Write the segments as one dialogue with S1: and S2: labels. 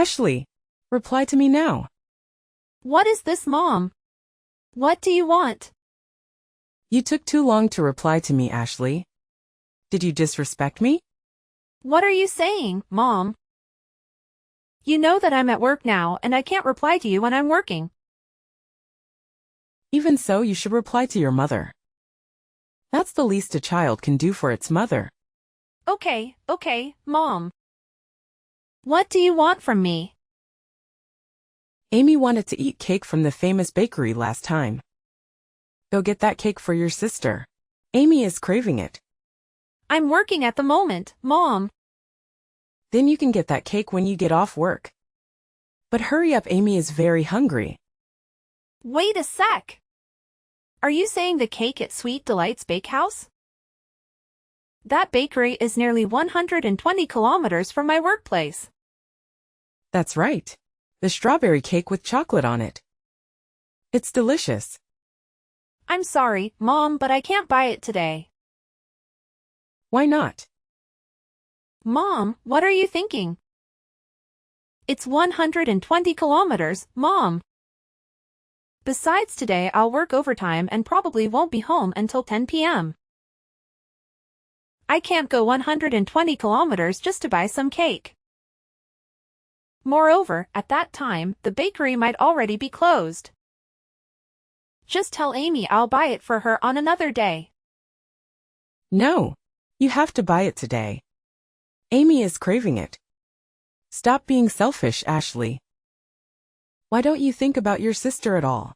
S1: Ashley, reply to me now.
S2: What is this, Mom? What do you want?
S1: You took too long to reply to me, Ashley. Did you disrespect me?
S2: What are you saying, Mom? You know that I'm at work now and I can't reply to you when I'm working.
S1: Even so, you should reply to your mother. That's the least a child can do for its mother.
S2: Okay, Mom. What do you want from me?
S1: Amy wanted to eat cake from the famous bakery last time. Go get that cake for your sister. Amy is craving it.
S2: I'm working at the moment, Mom.
S1: Then you can get that cake when you get off work. But hurry up, Amy is very hungry.
S2: Wait a sec. Are you saying the cake at Sweet Delights Bakehouse? That bakery is nearly 120 kilometers from my workplace.
S1: That's right. The strawberry cake with chocolate on it. It's delicious.
S2: I'm sorry, Mom, but I can't buy it today.
S1: Why not?
S2: Mom, what are you thinking? It's 120 kilometers, Mom. Besides, today I'll work overtime and probably won't be home until 10 p.m. I can't go 120 kilometers just to buy some cake. Moreover, at that time, the bakery might already be closed. Just tell Amy I'll buy it for her on another day.
S1: No, you have to buy it today. Amy is craving it. Stop being selfish, Ashley. Why don't you think about your sister at all?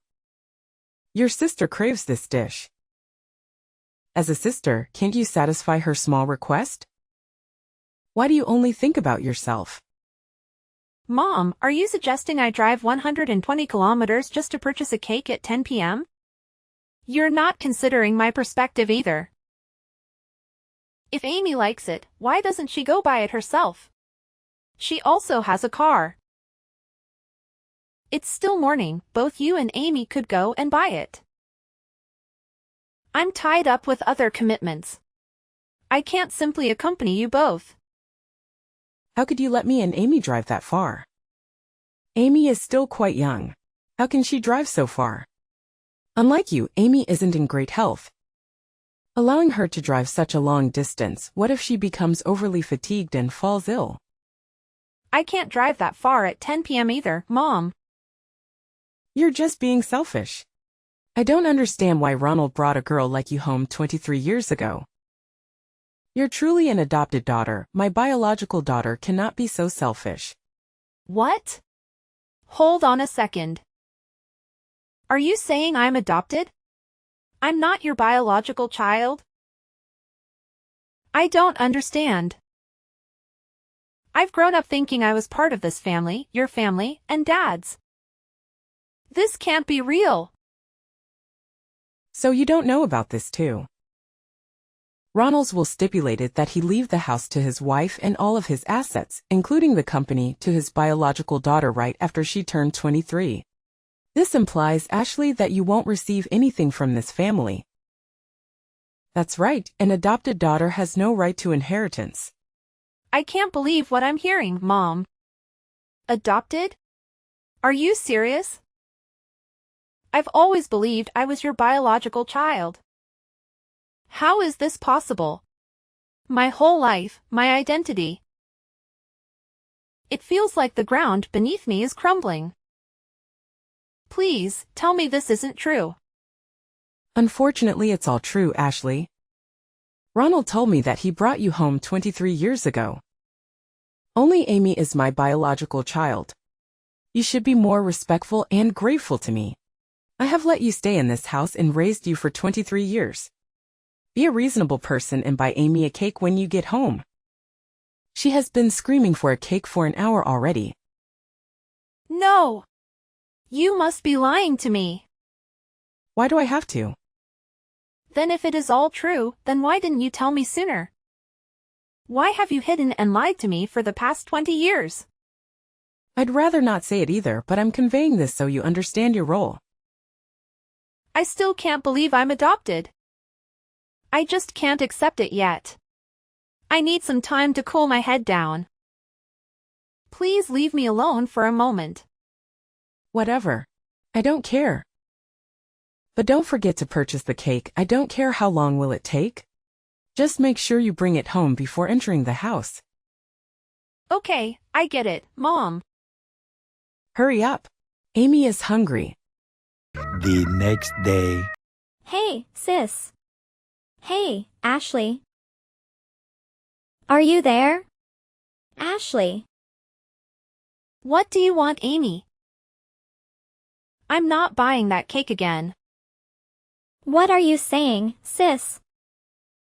S1: Your sister craves this dish. As a sister, can't you satisfy her small request? Why do you only think about yourself?
S2: Mom, are you suggesting I drive 120 kilometers just to purchase a cake at 10 p.m.? You're not considering my perspective either. If Amy likes it, why doesn't she go buy it herself? She also has a car. It's still morning, both you and Amy could go and buy it. I'm tied up with other commitments. I can't simply accompany you both.
S1: How could you let me and Amy drive that far? Amy is still quite young. How can she drive so far? Unlike you, Amy isn't in great health. Allowing her to drive such a long distance, what if she becomes overly fatigued and falls ill?
S2: I can't drive that far at 10 p.m. either, Mom.
S1: You're just being selfish. I don't understand why Ronald brought a girl like you home 23 years ago. You're truly an adopted daughter. My biological daughter cannot be so selfish.
S2: What? Hold on a second. Are you saying I'm adopted? I'm not your biological child? I don't understand. I've grown up thinking I was part of this family, your family, and Dad's. This can't be real.
S1: So you don't know about this too. Ronald's will stipulated that he leave the house to his wife and all of his assets, including the company, to his biological daughter right after she turned 23. This implies, Ashley, that you won't receive anything from this family. That's right, an adopted daughter has no right to inheritance.
S2: I can't believe what I'm hearing, Mom. Adopted? Are you serious? I've always believed I was your biological child. How is this possible? My whole life, my identity. It feels like the ground beneath me is crumbling. Please, tell me this isn't true.
S1: Unfortunately, it's all true, Ashley. Ronald told me that he brought you home 23 years ago. Only Amy is my biological child. You should be more respectful and grateful to me. I have let you stay in this house and raised you for 23 years. Be a reasonable person and buy Amy a cake when you get home. She has been screaming for a cake for an hour already.
S2: No! You must be lying to me.
S1: Why do I have to?
S2: Then if it is all true, then why didn't you tell me sooner? Why have you hidden and lied to me for the past 20 years?
S1: I'd rather not say it either, but I'm conveying this so you understand your role.
S2: I still can't believe I'm adopted. I just can't accept it yet. I need some time to cool my head down. Please leave me alone for a moment.
S1: Whatever. I don't care. But don't forget to purchase the cake. I don't care how long will it take. Just make sure you bring it home before entering the house.
S2: Okay, I get it, Mom.
S1: Hurry up. Amy is hungry.
S3: The next day.
S4: Hey, sis. Hey, Ashley. Are you there? Ashley.
S2: What do you want, Amy? I'm not buying that cake again.
S4: What are you saying, sis?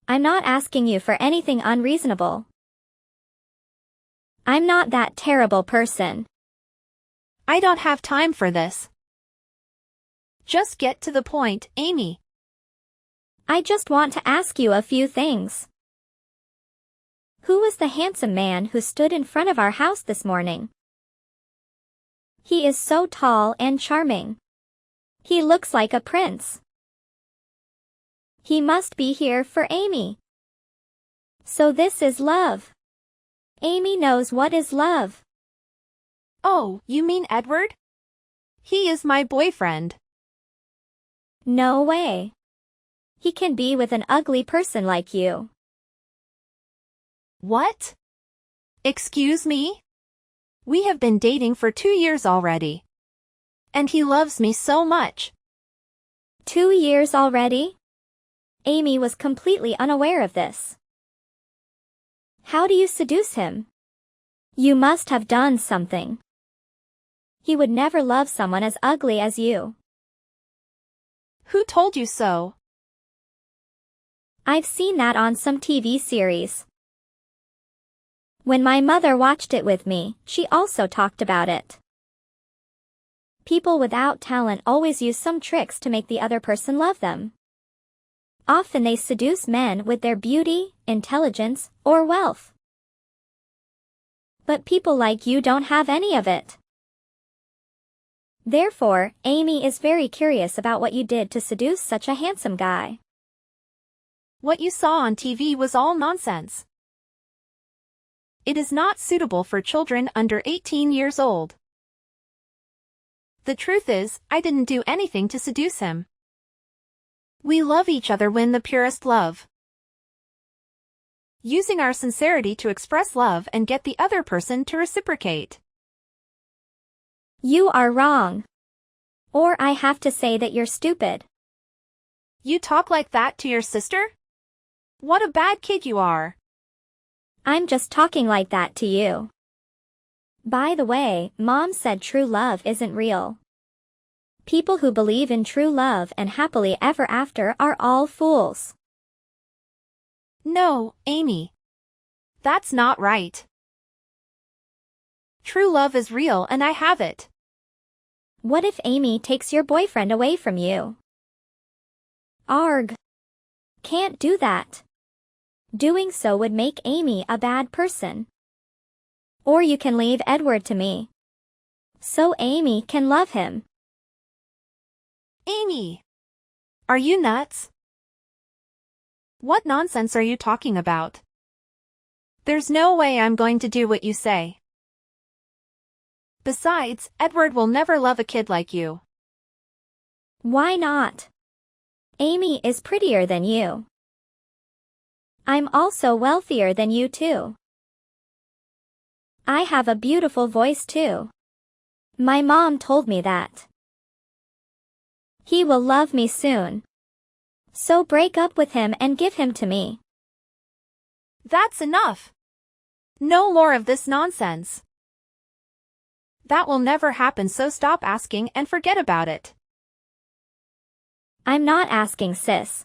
S4: I'm not asking you for anything unreasonable. I'm not that terrible person.
S2: I don't have time for this. Just get to the point, Amy.
S4: I just want to ask you a few things. Who was the handsome man who stood in front of our house this morning? He is so tall and charming. He looks like a prince. He must be here for Amy. So this is love. Amy knows what is love.
S2: Oh, you mean Edward? He is my boyfriend.
S4: No way. He can be with an ugly person like you.
S2: What? Excuse me? We have been dating for 2 years already. And he loves me so much.
S4: 2 years already? Amy was completely unaware of this. How do you seduce him? You must have done something. He would never love someone as ugly as you.
S2: Who told you so?
S4: I've seen that on some TV series. When my mother watched it with me, she also talked about it. People without talent always use some tricks to make the other person love them. Often they seduce men with their beauty, intelligence, or wealth. But people like you don't have any of it. Therefore, Amy is very curious about what you did to seduce such a handsome guy.
S2: What you saw on TV was all nonsense. It is not suitable for children under 18 years old. The truth is, I didn't do anything to seduce him. We love each other with the purest love. Using our sincerity to express love and get the other person to reciprocate.
S4: You are wrong. Or I have to say that you're stupid.
S2: You talk like that to your sister? What a bad kid you are.
S4: I'm just talking like that to you. By the way, Mom said true love isn't real. People who believe in true love and happily ever after are all fools.
S2: No, Amy. That's not right. True love is real and I have it.
S4: What if Amy takes your boyfriend away from you? Arg. Can't do that. Doing so would make Amy a bad person. Or you can leave Edward to me. So Amy can love him.
S2: Amy! Are you nuts? What nonsense are you talking about? There's no way I'm going to do what you say. Besides, Edward will never love a kid like you.
S4: Why not? Amy is prettier than you. I'm also wealthier than you too. I have a beautiful voice too. My mom told me that. He will love me soon. So break up with him and give him to me.
S2: That's enough. No more of this nonsense. That will never happen, so stop asking and forget about it.
S4: I'm not asking, sis.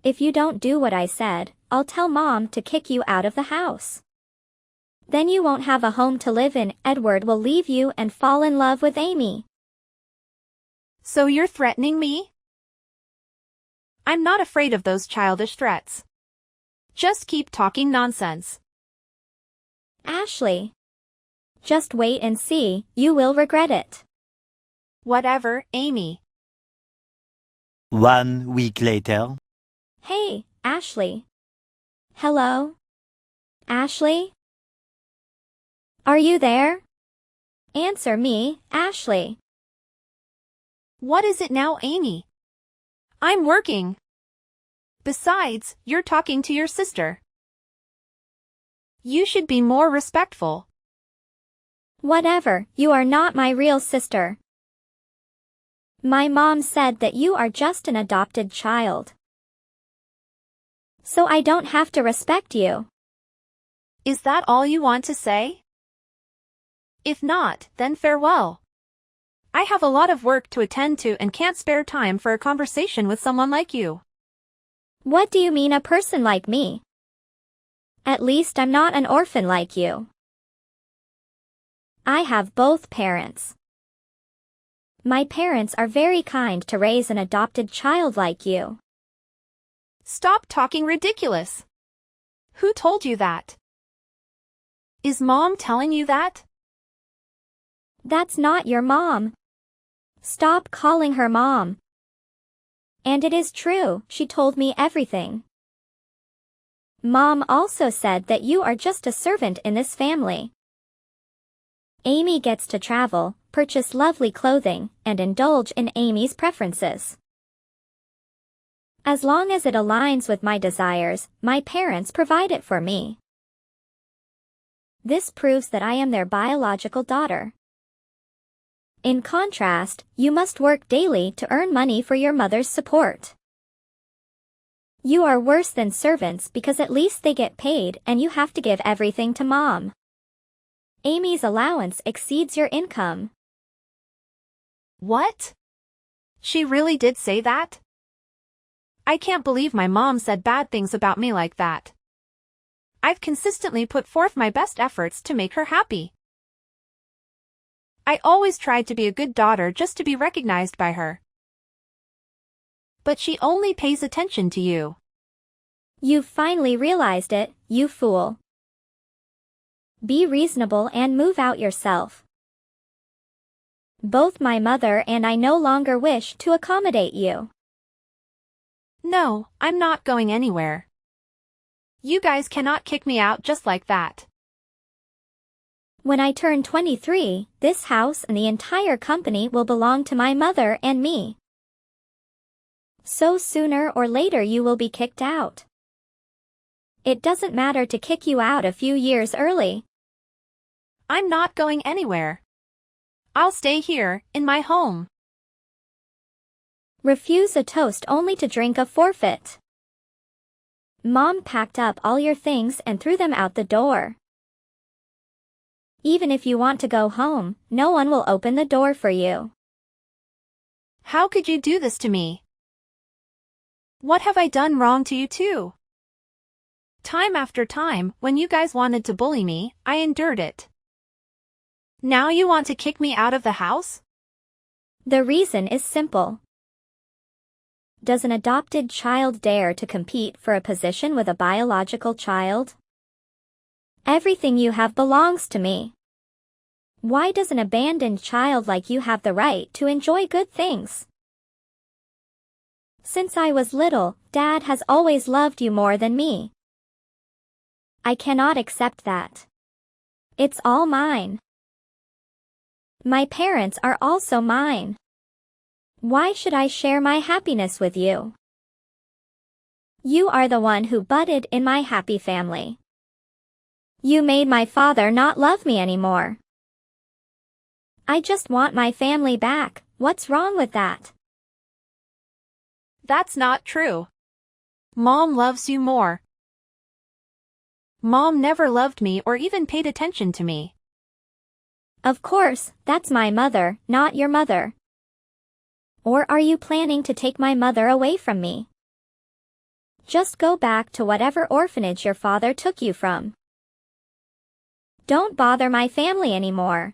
S4: If you don't do what I said, I'll tell Mom to kick you out of the house. Then you won't have a home to live in. Edward will leave you and fall in love with Amy.
S2: So you're threatening me? I'm not afraid of those childish threats. Just keep talking nonsense.
S4: Ashley. Just wait and see, you will regret it.
S2: Whatever, Amy.
S3: 1 week later.
S4: Hey, Ashley. Hello? Ashley? Are you there? Answer me, Ashley.
S2: What is it now, Amy? I'm working. Besides, you're talking to your sister. You should be more respectful.
S4: Whatever, you are not my real sister. My mom said that you are just an adopted child. So I don't have to respect you.
S2: Is that all you want to say? If not, then farewell. I have a lot of work to attend to and can't spare time for a conversation with someone like you.
S4: What do you mean a person like me? At least I'm not an orphan like you. I have both parents. My parents are very kind to raise an adopted child like you.
S2: Stop talking ridiculous. Who told you that? Is Mom telling you that?
S4: That's not your mom. Stop calling her mom. And it is true, she told me everything. Mom also said that you are just a servant in this family. Amy gets to travel, purchase lovely clothing, and indulge in Amy's preferences. As long as it aligns with my desires, my parents provide it for me. This proves that I am their biological daughter. In contrast, you must work daily to earn money for your mother's support. You are worse than servants because at least they get paid and you have to give everything to Mom. Amy's allowance exceeds your income.
S2: What? She really did say that? I can't believe my mom said bad things about me like that. I've consistently put forth my best efforts to make her happy. I always tried to be a good daughter just to be recognized by her. But she only pays attention to you.
S4: You've finally realized it, you fool. Be reasonable and move out yourself. Both my mother and I no longer wish to accommodate you.
S2: No, I'm not going anywhere. You guys cannot kick me out just like that.
S4: When I turn 23, this house and the entire company will belong to my mother and me. So sooner or later you will be kicked out. It doesn't matter to kick you out a few years early.
S2: I'm not going anywhere. I'll stay here, in my home.
S4: Refuse a toast only to drink a forfeit. Mom packed up all your things and threw them out the door. Even if you want to go home, no one will open the door for you.
S2: How could you do this to me? What have I done wrong to you too? Time after time, when you guys wanted to bully me, I endured it. Now you want to kick me out of the house?
S4: The reason is simple. Does an adopted child dare to compete for a position with a biological child? Everything you have belongs to me. Why does an abandoned child like you have the right to enjoy good things? Since I was little, Dad has always loved you more than me. I cannot accept that. It's all mine. My parents are also mine. Why should I share my happiness with you? You are the one who butted in my happy family. You made my father not love me anymore. I just want my family back. What's wrong with that?
S2: That's not true. Mom loves you more. Mom never loved me or even paid attention to me.
S4: Of course, that's my mother, not your mother. Or are you planning to take my mother away from me? Just go back to whatever orphanage your father took you from. Don't bother my family anymore.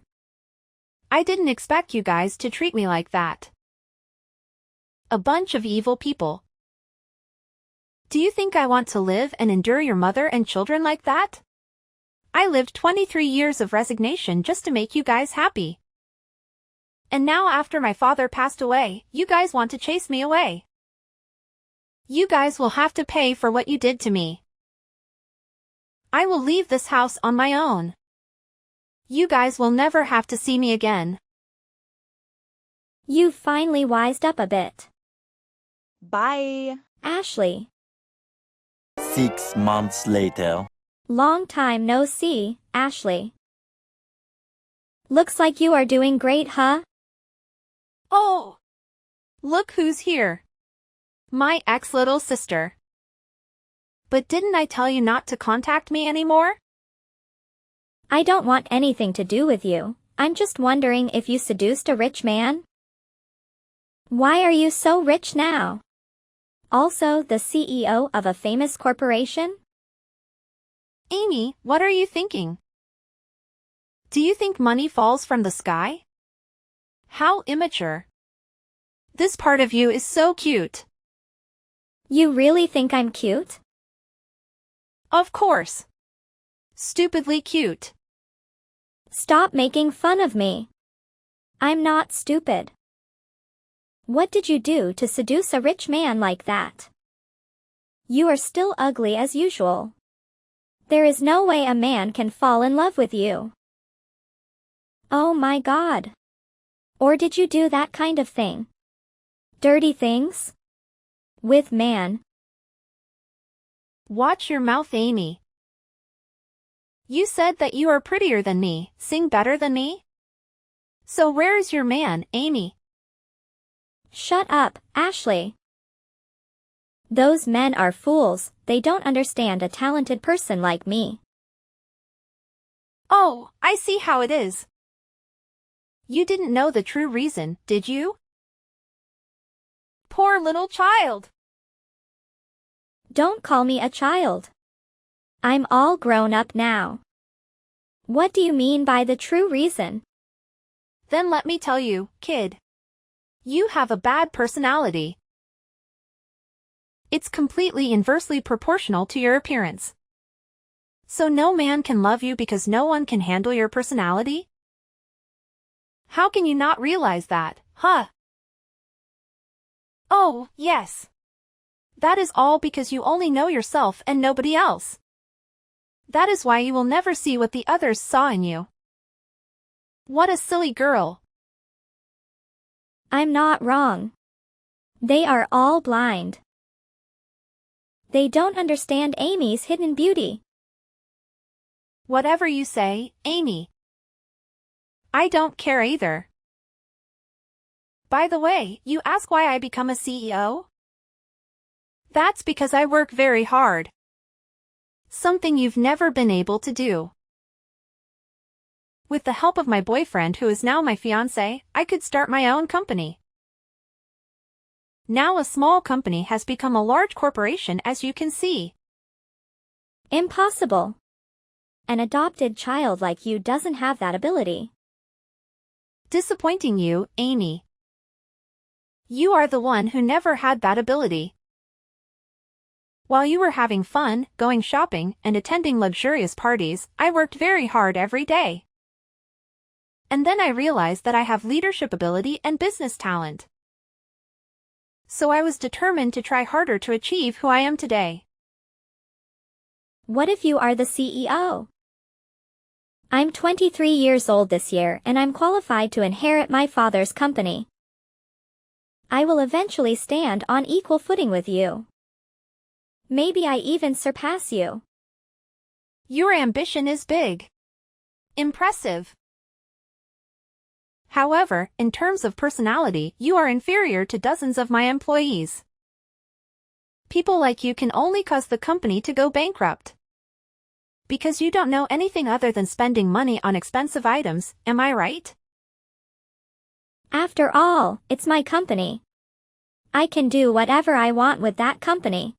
S2: I didn't expect you guys to treat me like that. A bunch of evil people. Do you think I want to live and endure your mother and children like that? I lived 23 years of resignation just to make you guys happy. And now after my father passed away, you guys want to chase me away. You guys will have to pay for what you did to me. I will leave this house on my own. You guys will never have to see me again.
S4: You've finally wised up a bit.
S5: Bye.
S4: Ashley.
S3: 6 months later.
S4: Long time no see, Ashley. Looks like you are doing great, huh?
S2: Oh! Look who's here. My ex-little sister. But didn't I tell you not to contact me anymore?
S4: I don't want anything to do with you. I'm just wondering if you seduced a rich man? Why are you so rich now? Also the CEO of a famous corporation?
S2: Amy, what are you thinking? Do you think money falls from the sky? How immature. This part of you is so cute.
S4: You really think I'm cute?
S2: Of course. Stupidly cute.
S4: Stop making fun of me. I'm not stupid. What did you do to seduce a rich man like that? You are still ugly as usual. There is no way a man can fall in love with you. Oh my God. Or did you do that kind of thing? Dirty things? With man?
S2: Watch your mouth, Amy. You said that you are prettier than me, sing better than me? So where is your man, Amy?
S4: Shut up, Ashley. Those men are fools, they don't understand a talented person like me.
S2: Oh, I see how it is. You didn't know the true reason, did you? Poor little child.
S4: Don't call me a child. I'm all grown up now. What do you mean by the true reason?
S2: Then let me tell you, kid. You have a bad personality. It's completely inversely proportional to your appearance. So no man can love you because no one can handle your personality? How can you not realize that, huh? Oh, yes. That is all because you only know yourself and nobody else. That is why you will never see what the others saw in you. What a silly girl.
S4: I'm not wrong. They are all blind. They don't understand Amy's hidden beauty.
S2: Whatever you say, Amy. I don't care either. By the way, you ask why I become a CEO? That's because I work very hard. Something you've never been able to do. With the help of my boyfriend who is now my fiancé, I could start my own company. Now a small company has become a large corporation, as you can see.
S4: Impossible. An adopted child like you doesn't have that ability.
S2: Disappointing you, Amy. You are the one who never had that ability. While you were having fun, going shopping, and attending luxurious parties, I worked very hard every day. And then I realized that I have leadership ability and business talent. So I was determined to try harder to achieve who I am today.
S4: What if you are the CEO? I'm 23 years old this year and I'm qualified to inherit my father's company. I will eventually stand on equal footing with you. Maybe I even surpass you.
S2: Your ambition is big. Impressive. However, in terms of personality, you are inferior to dozens of my employees. People like you can only cause the company to go bankrupt. Because you don't know anything other than spending money on expensive items, am I right?
S4: After all, it's my company. I can do whatever I want with that company.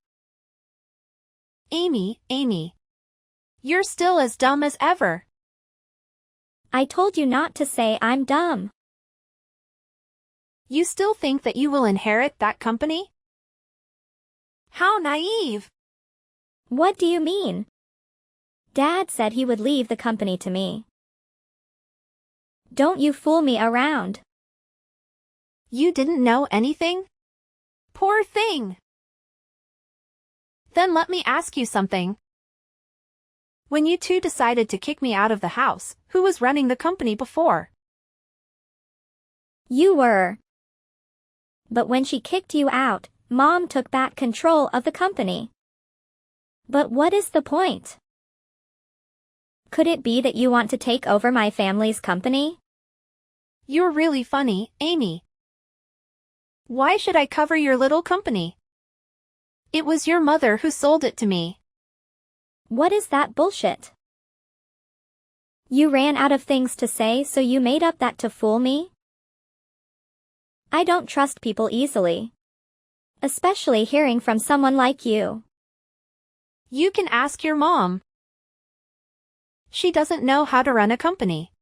S2: Amy, you're still as dumb as ever.
S4: I told you not to say I'm dumb.
S2: You still think that you will inherit that company? How naive!
S4: What do you mean? Dad said he would leave the company to me. Don't you fool me around.
S2: You didn't know anything? Poor thing! Then let me ask you something. When you two decided to kick me out of the house, who was running the company before?
S4: You were. But when she kicked you out, Mom took back control of the company. But what is the point? Could it be that you want to take over my family's company?
S2: You're really funny, Amy. Why should I cover your little company? It was your mother who sold it to me.
S4: What is that bullshit? You ran out of things to say, so you made up that to fool me? I don't trust people easily. Especially hearing from someone like you.
S2: You can ask your mom. She doesn't know how to run a company.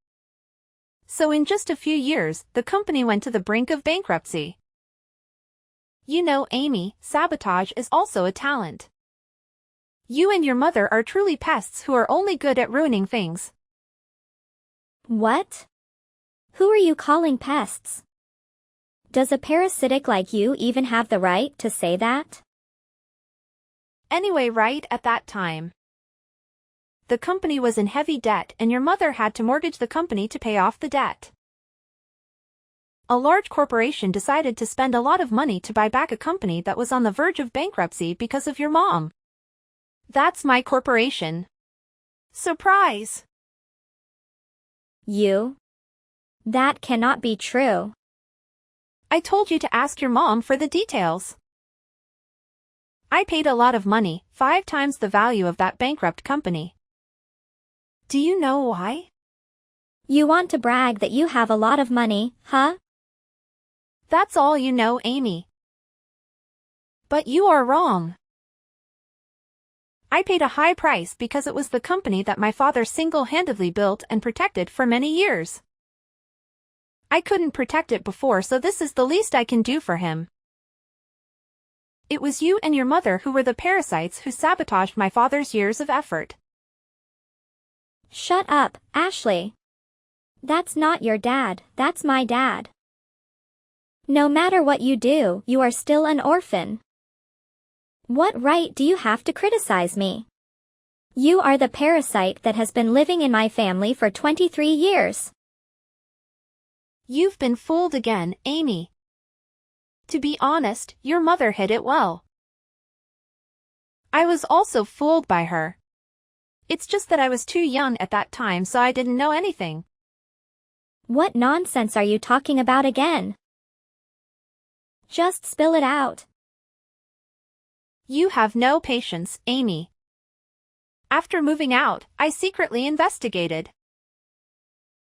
S2: So in just a few years, the company went to the brink of bankruptcy. You know, Amy, sabotage is also a talent. You and your mother are truly pests who are only good at ruining things.
S4: What? Who are you calling pests? Does a parasitic like you even have the right to say that?
S2: Anyway, right at that time, the company was in heavy debt and your mother had to mortgage the company to pay off the debt. A large corporation decided to spend a lot of money to buy back a company that was on the verge of bankruptcy because of your mom. That's my corporation. Surprise!
S4: You? That cannot be true.
S2: I told you to ask your mom for the details. I paid a lot of money, 5 times the value of that bankrupt company. Do you know why?
S4: You want to brag that you have a lot of money, huh?
S2: That's all you know, Amy. But you are wrong. I paid a high price because it was the company that my father single-handedly built and protected for many years. I couldn't protect it before, so this is the least I can do for him. It was you and your mother who were the parasites who sabotaged my father's years of effort.
S4: Shut up, Ashley. That's not your dad, that's my dad. No matter what you do, you are still an orphan. What right do you have to criticize me? You are the parasite that has been living in my family for 23 years.
S2: You've been fooled again, Amy. To be honest, your mother hid it well. I was also fooled by her. It's just that I was too young at that time, so I didn't know anything.
S4: What nonsense are you talking about again? Just spill it out.
S2: You have no patience, Amy. After moving out, I secretly investigated.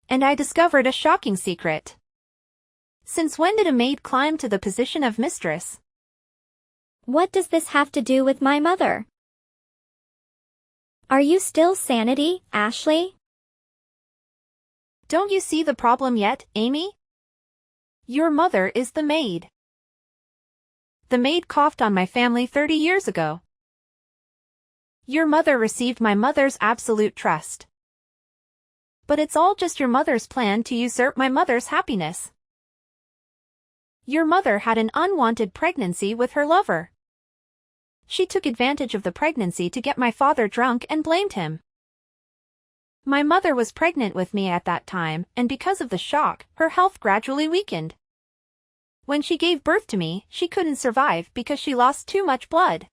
S2: And I discovered a shocking secret. Since when did a maid climb to the position of mistress?
S4: What does this have to do with my mother? Are you still sanity, Ashley?
S2: Don't you see the problem yet, Amy? Your mother is the maid. The maid coughed on my family 30 years ago. Your mother received my mother's absolute trust. But it's all just your mother's plan to usurp my mother's happiness. Your mother had an unwanted pregnancy with her lover. She took advantage of the pregnancy to get my father drunk and blamed him. My mother was pregnant with me at that time, and because of the shock, her health gradually weakened. When she gave birth to me, she couldn't survive because she lost too much blood.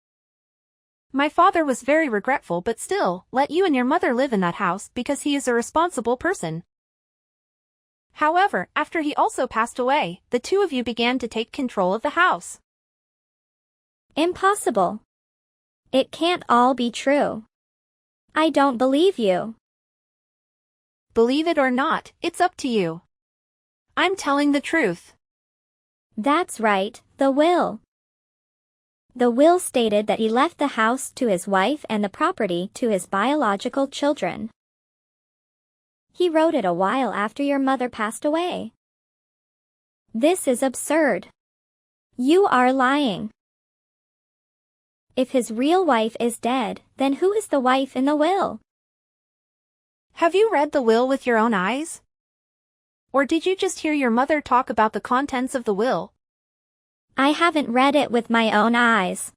S2: My father was very regretful but still let you and your mother live in that house because he is a responsible person. However, after he also passed away, the two of you began to take control of the house.
S4: Impossible. It can't all be true. I don't believe you.
S2: Believe it or not, it's up to you. I'm telling the truth.
S4: That's right, the will. The will stated that he left the house to his wife and the property to his biological children. He wrote it a while after your mother passed away. This is absurd. You are lying. If his real wife is dead, then who is the wife in the will?
S2: Have you read the will with your own eyes? Or did you just hear your mother talk about the contents of the will?
S4: I haven't read it with my own eyes.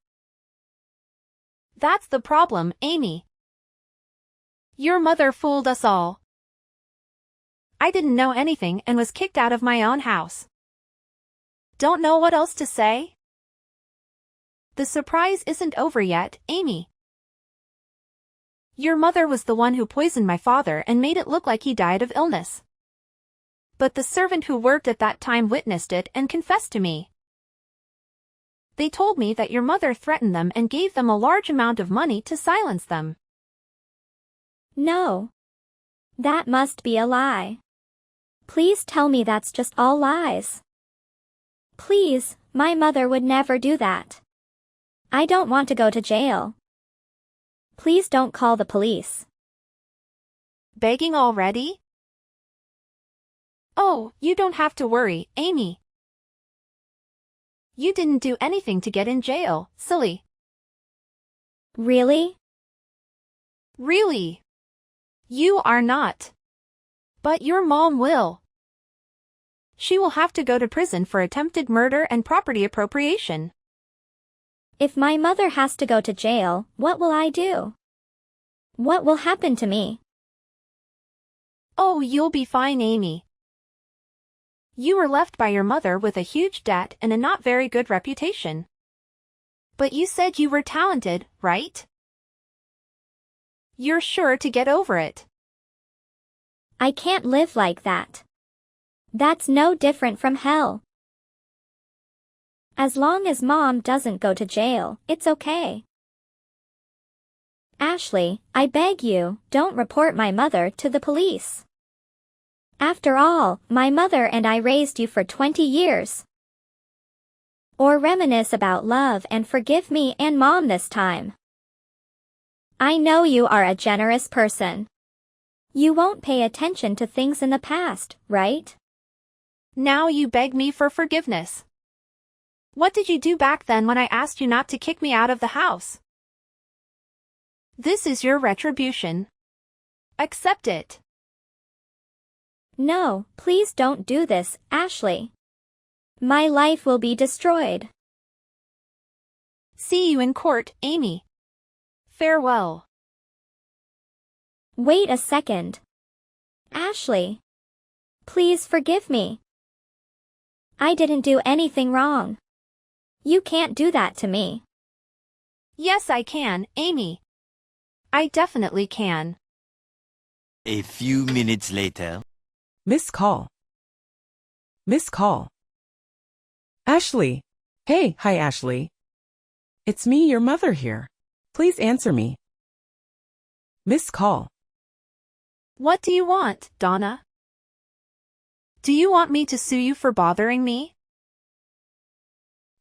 S2: That's the problem, Amy. Your mother fooled us all. I didn't know anything and was kicked out of my own house. Don't know what else to say? The surprise isn't over yet, Amy. Your mother was the one who poisoned my father and made it look like he died of illness. But the servant who worked at that time witnessed it and confessed to me. They told me that your mother threatened them and gave them a large amount of money to silence them.
S4: No. That must be a lie. Please tell me that's just all lies. Please, my mother would never do that. I don't want to go to jail. Please don't call the police.
S2: Begging already? Oh, you don't have to worry, Amy. You didn't do anything to get in jail, silly.
S4: Really?
S2: Really? You are not. But your mom will. She will have to go to prison for attempted murder and property appropriation.
S4: If my mother has to go to jail, what will I do? What will happen to me?
S2: Oh, you'll be fine, Amy. You were left by your mother with a huge debt and a not very good reputation. But you said you were talented, right? You're sure to get over it.
S4: I can't live like that. That's no different from hell. As long as Mom doesn't go to jail, it's okay. Ashley, I beg you, don't report my mother to the police. After all, my mother and I raised you for 20 years. Or reminisce about love and forgive me and Mom this time. I know you are a generous person. You won't pay attention to things in the past, right?
S2: Now you beg me for forgiveness. What did you do back then when I asked you not to kick me out of the house? This is your retribution. Accept it.
S4: No, please don't do this, Ashley. My life will be destroyed.
S2: See you in court, Amy. Farewell.
S4: Wait a second. Ashley. Please forgive me. I didn't do anything wrong. You can't do that to me.
S2: Yes, I can, Amy. I definitely can.
S3: A few minutes later.
S1: Missed call. Missed call. Ashley. Hey, hi Ashley. It's me, your mother here. Please answer me. Missed call.
S2: What do you want, Donna? Do you want me to sue you for bothering me?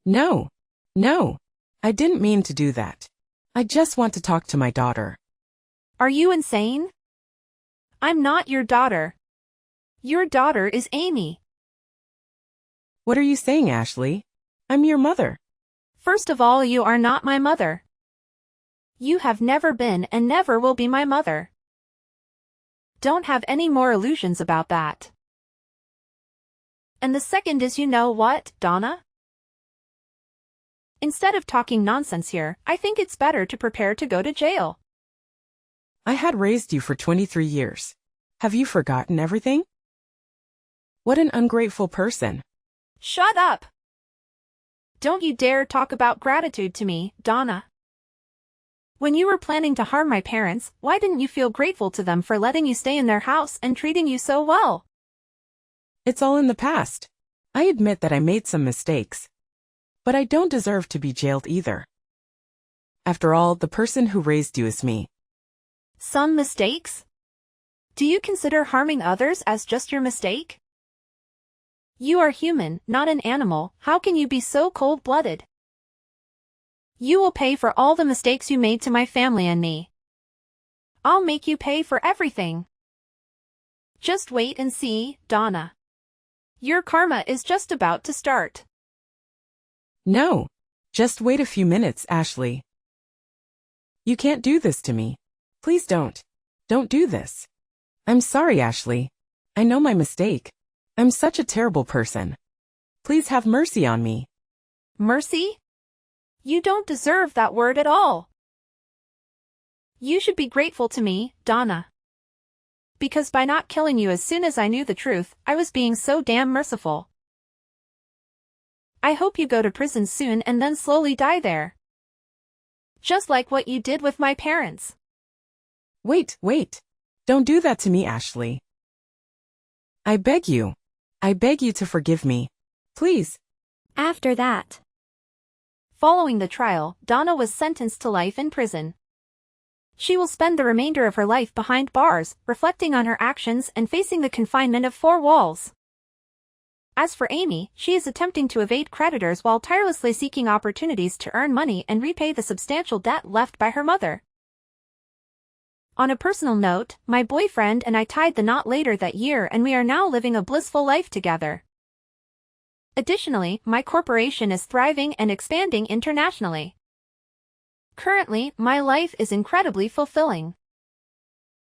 S1: No. No. I didn't mean to do that. I just want to talk to my daughter.
S2: Are you insane? I'm not your daughter. Your daughter is Amy.
S1: What are you saying, Ashley? I'm your mother.
S2: First of all, you are not my mother. You have never been and never will be my mother. Don't have any more illusions about that. And the second is, you know what, Donna? Instead of talking nonsense here, I think it's better to prepare to go to jail.
S1: I had raised you for 23 years. Have you forgotten everything? What an ungrateful person.
S2: Shut up! Don't you dare talk about gratitude to me, Donna. When you were planning to harm my parents, why didn't you feel grateful to them for letting you stay in their house and treating you so well?
S1: It's all in the past. I admit that I made some mistakes. But I don't deserve to be jailed either. After all, the person who raised you is me.
S2: Some mistakes? Do you consider harming others as just your mistake? You are human, not an animal. How can you be so cold-blooded? You will pay for all the mistakes you made to my family and me. I'll make you pay for everything. Just wait and see, Donna. Your karma is just about to start.
S1: No. Just wait a few minutes, Ashley. You can't do this to me. Please don't. Don't do this. I'm sorry, Ashley. I know my mistake. I'm such a terrible person. Please have mercy on me.
S2: Mercy? You don't deserve that word at all. You should be grateful to me, Donna. Because by not killing you as soon as I knew the truth, I was being so damn merciful. I hope you go to prison soon and then slowly die there. Just like what you did with my parents.
S1: Wait. Don't do that to me, Ashley. I beg you to forgive me. Please.
S4: After that,
S2: Following the trial, Donna was sentenced to life in prison. She will spend the remainder of her life behind bars, reflecting on her actions and facing the confinement of 4 walls. As for Amy, she is attempting to evade creditors while tirelessly seeking opportunities to earn money and repay the substantial debt left by her mother. On a personal note, my boyfriend and I tied the knot later that year and we are now living a blissful life together. Additionally, my corporation is thriving and expanding internationally. Currently, my life is incredibly fulfilling.